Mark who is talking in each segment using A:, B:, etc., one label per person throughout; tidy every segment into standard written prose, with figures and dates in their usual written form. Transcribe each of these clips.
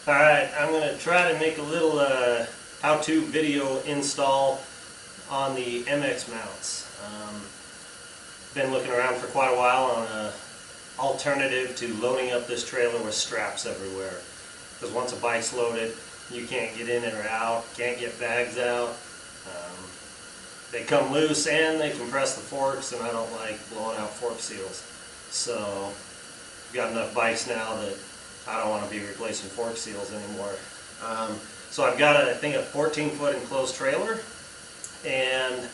A: Alright, I'm going to try to make a little how-to video install on the MX mounts. Been looking around for quite a while on an alternative to loading up this trailer with straps everywhere. Because once a bike's loaded, you can't get in or out, can't get bags out. They come loose and they compress the forks, and I don't like blowing out fork seals. So, I've got enough bikes now that I don't want to be replacing fork seals anymore. So I've got, I think, a 14-foot enclosed trailer, and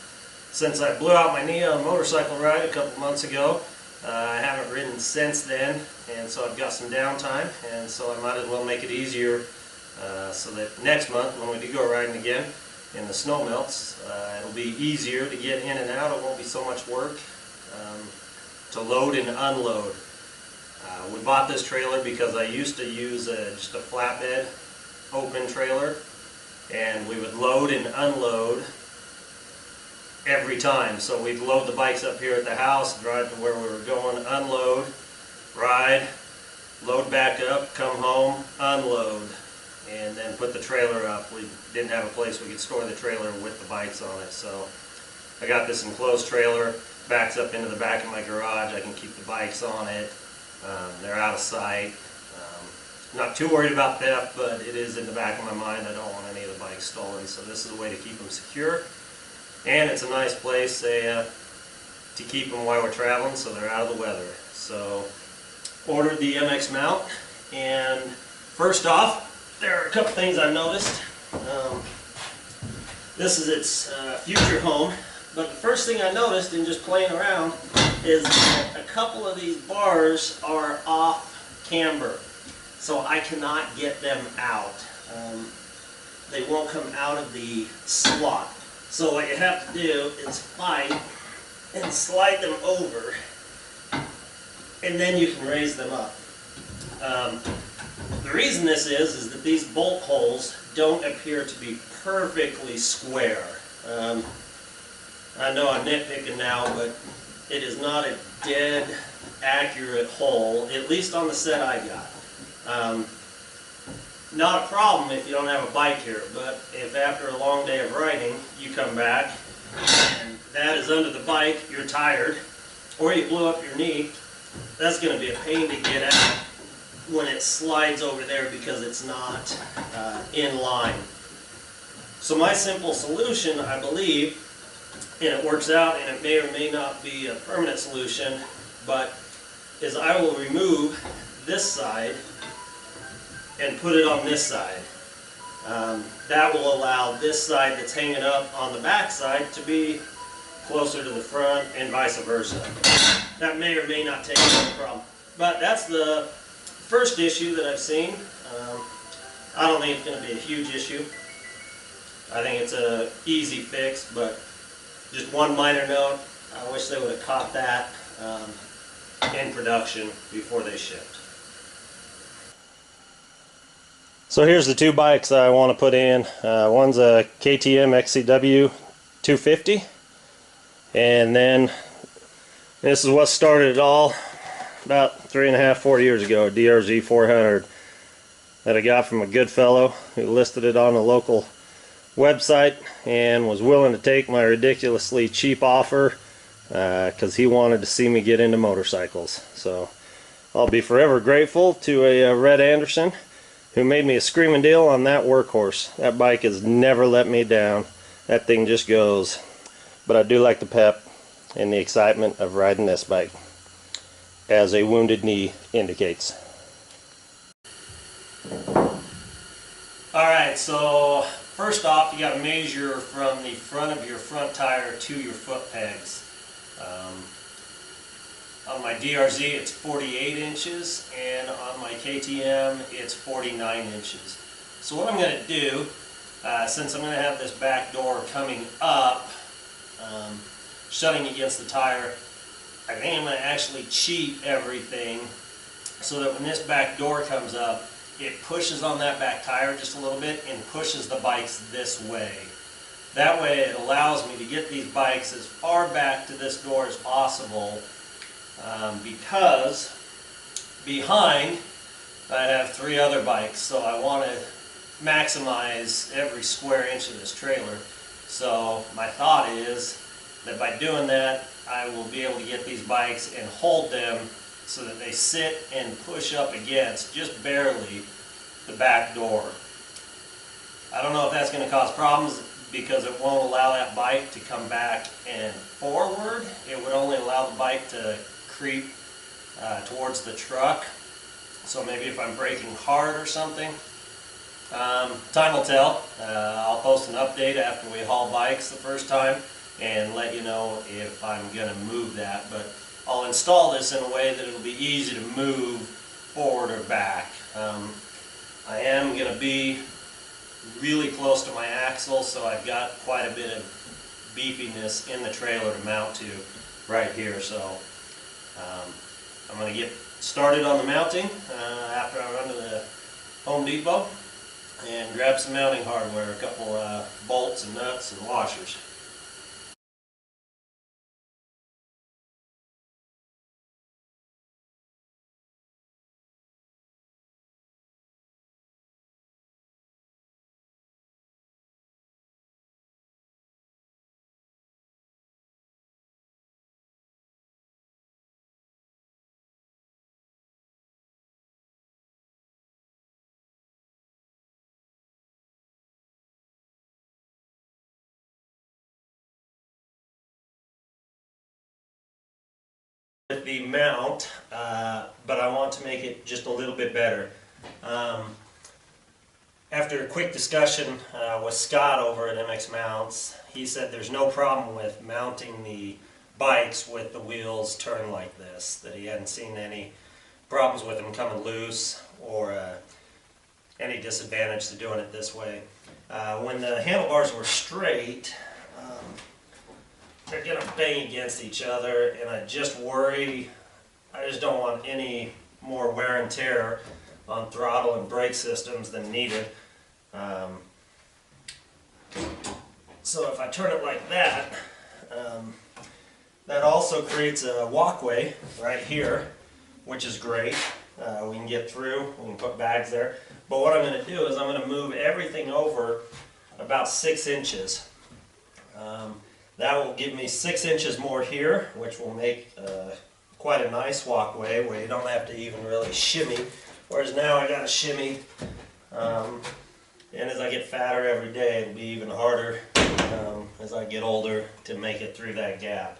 A: since I blew out my knee on a motorcycle ride a couple months ago, I haven't ridden since then, and so I've got some downtime, and so I might as well make it easier so that next month, when we do go riding again and the snow melts, it'll be easier to get in and out. It won't be so much work to load and unload. We bought this trailer because I used to use just a flatbed open trailer, and we would load and unload every time. So we'd load the bikes up here at the house, drive to where we were going, unload, ride, load back up, come home, unload, and then put the trailer up. We didn't have a place we could store the trailer with the bikes on it, so I got this enclosed trailer, backs up into the back of my garage. I can keep the bikes on it. They're out of sight. Not too worried about theft, but it is in the back of my mind. I don't want any of the bikes stolen, so this is a way to keep them secure. And it's a nice place to keep them while we're traveling, so they're out of the weather. So, ordered the MX mount, and first off, there are a couple things I've noticed. This is its future home, but the first thing I noticed in just playing around is that a couple of these bars are off camber, so I cannot get them out. They won't come out of the slot. So what you have to do is fight and slide them over, and then you can raise them up. The reason this is that these bolt holes don't appear to be perfectly square. I know I'm nitpicking now, but it is not a dead accurate hole, at least on the set I got. Not a problem if you don't have a bike here, but if after a long day of riding you come back and that is under the bike, you're tired, or you blew up your knee, that's going to be a pain to get out when it slides over there because it's not in line. So my simple solution, I believe, and it works out, and it may or may not be a permanent solution, but is I will remove this side and put it on this side. That will allow this side that's hanging up on the back side to be closer to the front, and vice versa. That may or may not take any problem. But that's the first issue that I've seen. I don't think it's going to be a huge issue. I think it's an easy fix, but just one minor note, I wish they would have caught that in production before they shipped. So here's the two bikes I want to put in. One's a KTM XCW 250, and then this is what started it all about 3.5-4 years ago, a DRZ 400 that I got from a good fellow who listed it on a local website and was willing to take my ridiculously cheap offer because he wanted to see me get into motorcycles. So I'll be forever grateful to a Red Anderson who made me a screaming deal on that workhorse. That bike has never let me down. That thing just goes. But I do like the pep and the excitement of riding this bike, as a wounded knee indicates. Alright, so first off, you got to measure from the front of your front tire to your foot pegs. On my DRZ it's 48 inches, and on my KTM it's 49 inches. So what I'm going to do, since I'm going to have this back door coming up, shutting against the tire, I think I'm going to actually cheat everything so that when this back door comes up, it pushes on that back tire just a little bit and pushes the bikes this way. That way it allows me to get these bikes as far back to this door as possible, because behind I have 3 other bikes, so I want to maximize every square inch of this trailer. So my thought is that by doing that, I will be able to get these bikes and hold them so that they sit and push up against, just barely, the back door. I don't know if that's going to cause problems because it won't allow that bike to come back and forward. It would only allow the bike to creep towards the truck. So maybe if I'm braking hard or something, time will tell. I'll post an update after we haul bikes the first time and let you know if I'm going to move that. But I'll install this in a way that it'll be easy to move forward or back. I am going to be really close to my axle, so I've got quite a bit of beefiness in the trailer to mount to right here. So I'm going to get started on the mounting after I run to the Home Depot and grab some mounting hardware, a couple bolts and nuts and washers. The mount, but I want to make it just a little bit better. After a quick discussion with Scott over at MX Mounts, he said there's no problem with mounting the bikes with the wheels turned like this, that he hadn't seen any problems with them coming loose or any disadvantage to doing it this way. When the handlebars were straight, they're going to bang against each other, and I just don't want any more wear and tear on throttle and brake systems than needed. So if I turn it like that, that also creates a walkway right here, which is great. We can get through, we can put bags there. But what I'm going to do is I'm going to move everything over about 6 inches. That will give me 6 inches more here, which will make quite a nice walkway where you don't have to even really shimmy. Whereas now I got to shimmy, and as I get fatter every day, it'll be even harder as I get older to make it through that gap.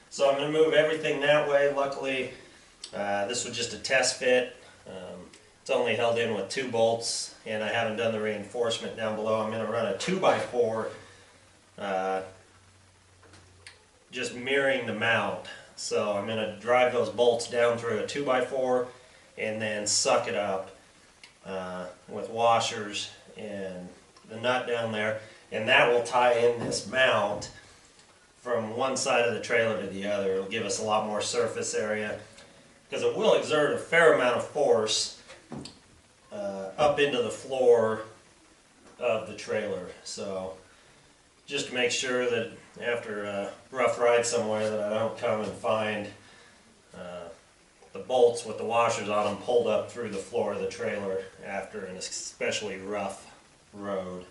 A: So I'm going to move everything that way. Luckily, this was just a test fit. It's only held in with 2 bolts, and I haven't done the reinforcement down below. I'm going to run a 2x4. Just mirroring the mount. So I'm going to drive those bolts down through a 2x4 and then suck it up with washers and the nut down there, and that will tie in this mount from one side of the trailer to the other. It'll give us a lot more surface area because it will exert a fair amount of force up into the floor of the trailer. So just to make sure that after a rough ride somewhere that I don't come and find the bolts with the washers on them pulled up through the floor of the trailer after an especially rough road.